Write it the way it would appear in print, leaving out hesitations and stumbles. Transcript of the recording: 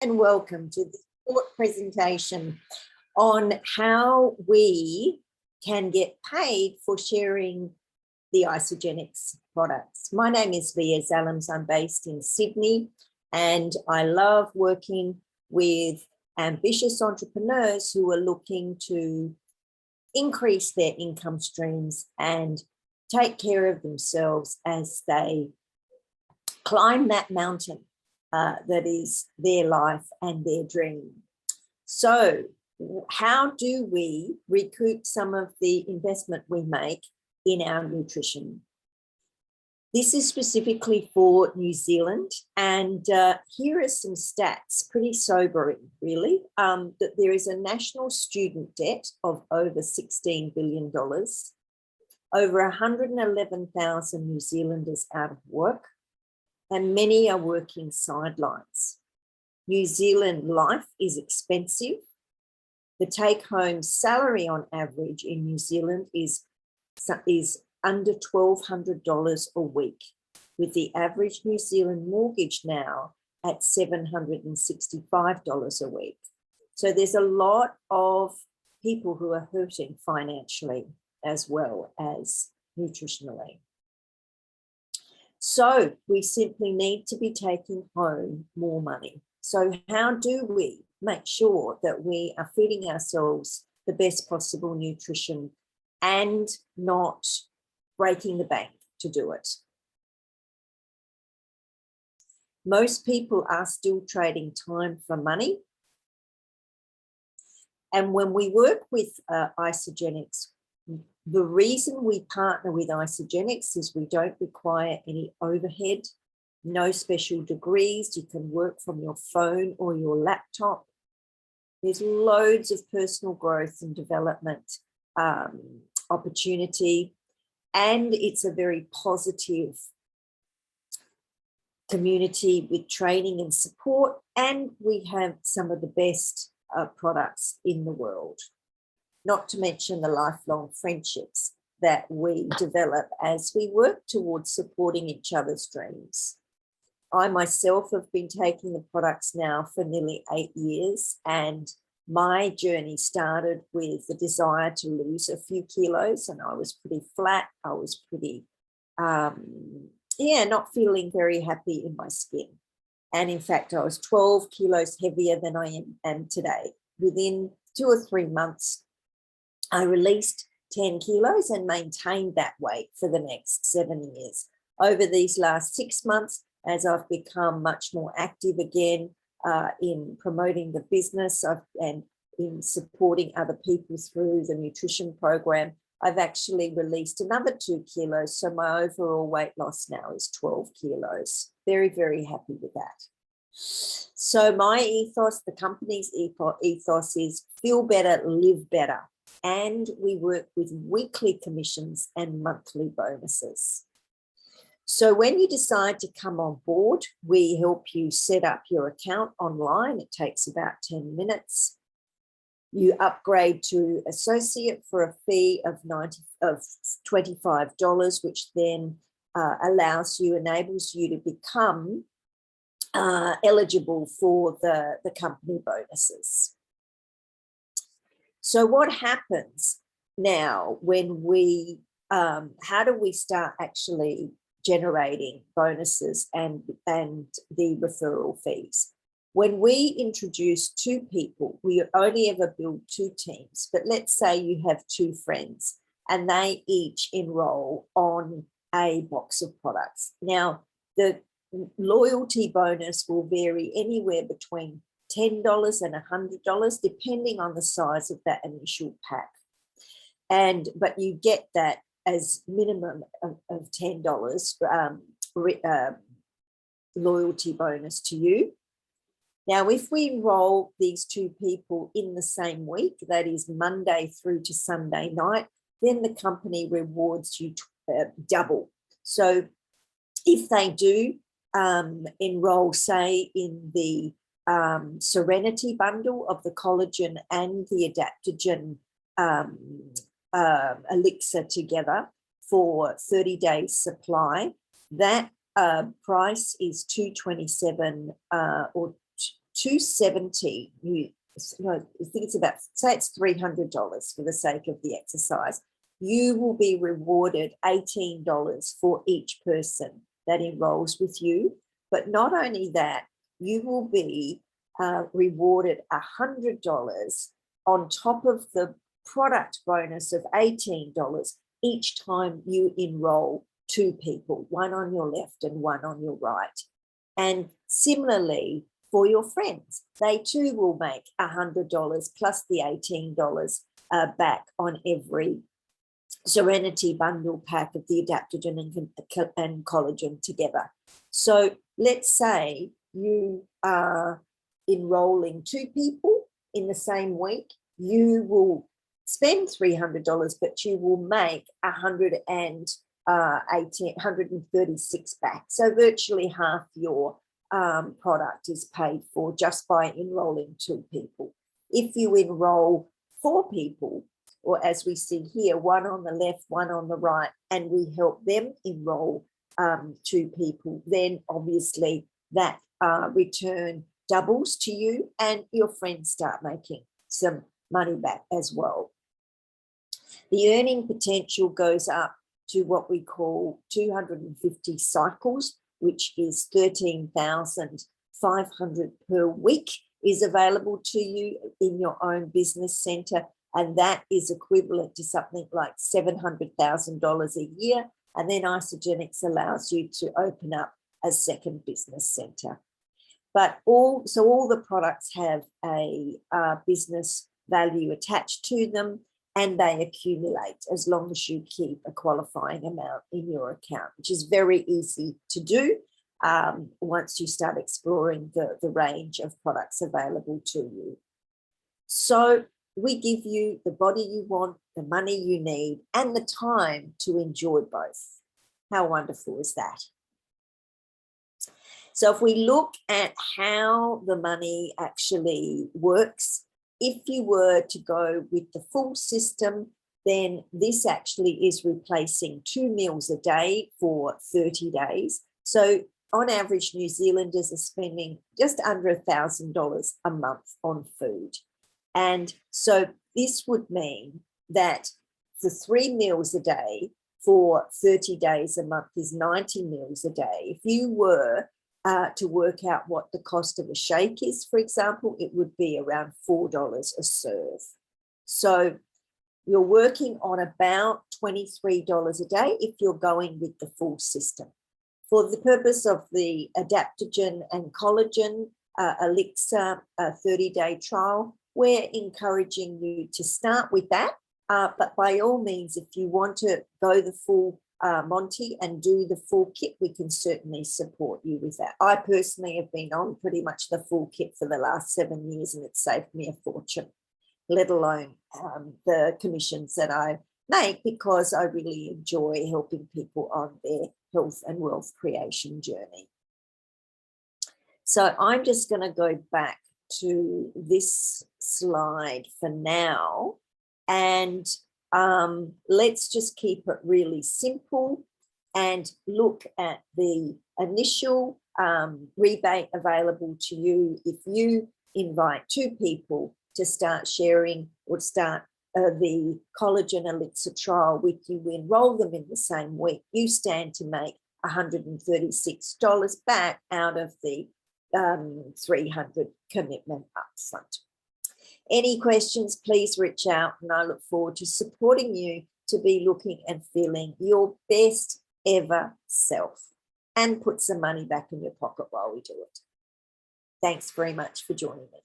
and welcome to this short presentation on how we can get paid for sharing the Isagenix products. My name is Vhy. I'm based in Sydney, and I love working with ambitious entrepreneurs who are looking to increase their income streams and take care of themselves as they climb that mountain that is their life and their dream. So how do we recoup some of the investment we make in our nutrition? This is specifically for New Zealand, and here are some stats, pretty sobering really, that there is a national student debt of over $16 billion, over 111,000 New Zealanders out of work, and many are working sidelines. New Zealand life is expensive. The take-home salary on average in New Zealand is under $1,200 a week, with the average New Zealand mortgage now at $765 a week. So there's a lot of people who are hurting financially as well as nutritionally. So we simply need to be taking home more money. So how do we make sure that we are feeding ourselves the best possible nutrition and not breaking the bank to do it? Most people are still trading time for money. And when we work with Isagenix, the reason we partner with Isagenix is we don't require any overhead, no special degrees. You can work from your phone or your laptop. There's loads of personal growth and development opportunity, and it's a very positive community with training and support, and we have some of the best products in the world, not to mention the lifelong friendships that we develop as we work towards supporting each other's dreams. I myself have been taking the products now for nearly 8 years, and my journey started with the desire to lose a few kilos, and I was pretty flat. I was pretty, not feeling very happy in my skin. And in fact, I was 12 kilos heavier than I am today. Within 2 or 3 months, I released 10 kilos and maintained that weight for the next 7 years. Over these last 6 months, as I've become much more active again in promoting the business and in supporting other people through the nutrition program, I've actually released another 2 kilos. So my overall weight loss now is 12 kilos. Very, very happy with that. So my ethos, the company's ethos is feel better, live better. And we work with weekly commissions and monthly bonuses. So when you decide to come on board, we help you set up your account online. It takes about 10 minutes. You upgrade to associate for a fee of $25, which then enables you to become eligible for the company bonuses. So what happens now when we, how do we start actually generating bonuses and the referral fees? When we introduce 2 people, we only ever build 2 teams, but let's say you have 2 friends and they each enroll on a box of products. Now, the loyalty bonus will vary anywhere between $10 and $100, depending on the size of that initial pack. But you get that as minimum of $10 loyalty bonus to you. Now, if we enroll these 2 people in the same week, that is Monday through to Sunday night, then the company rewards you double. So if they do enroll, say, in the Serenity Bundle of the collagen and the adaptogen elixir together for 30 days supply, that price is $227 or $270, I think it's about, say it's $300 for the sake of the exercise, you will be rewarded $18 for each person that enrolls with you. But not only that, you will be rewarded $100 on top of the product bonus of $18 each time you enroll 2 people, one on your left and one on your right. And similarly, for your friends, they too will make $100 plus the $18 back on every Serenity Bundle pack of the adaptogen and collagen together. So let's say you are enrolling 2 people in the same week, you will spend $300, but you will make $136 back. So virtually half your product is paid for just by enrolling 2 people. If you enroll 4 people, or as we see here, one on the left, one on the right, and we help them enroll 2 people, then obviously that return doubles to you and your friends start making some money back as well. The earning potential goes up to what we call 250 cycles, which is 13,500 per week is available to you in your own business center. And that is equivalent to something like $700,000 a year. And then Isagenix allows you to open up a second business center. But all the products have a business value attached to them, and they accumulate as long as you keep a qualifying amount in your account, which is very easy to do once you start exploring the range of products available to you. So we give you the body you want, the money you need, and the time to enjoy both. How wonderful is that? So if we look at how the money actually works, if you were to go with the full system, then this actually is replacing 2 meals a day for 30 days. So on average, New Zealanders are spending just under $1,000 a month on food. And so this would mean that the 3 meals a day for 30 days a month is 90 meals a day. If you were to work out what the cost of a shake is, for example, it would be around $4 a serve. So you're working on about $23 a day if you're going with the full system. For the purpose of the adaptogen and collagen elixir 30-day trial, we're encouraging you to start with that. But by all means, if you want to go the full Monty and do the full kit, we can certainly support you with that. I personally have been on pretty much the full kit for the last 7 years, and it's saved me a fortune, let alone the commissions that I make, because I really enjoy helping people on their health and wealth creation journey. So I'm just going to go back to this slide for now, and let's just keep it really simple and look at the initial rebate available to you if you invite 2 people to start sharing or start the collagen elixir trial with you. We enroll them in the same week. You stand to make $136 back out of the $300 commitment upfront. Any questions, please reach out, and I look forward to supporting you to be looking and feeling your best ever self and put some money back in your pocket while we do it. Thanks very much for joining me.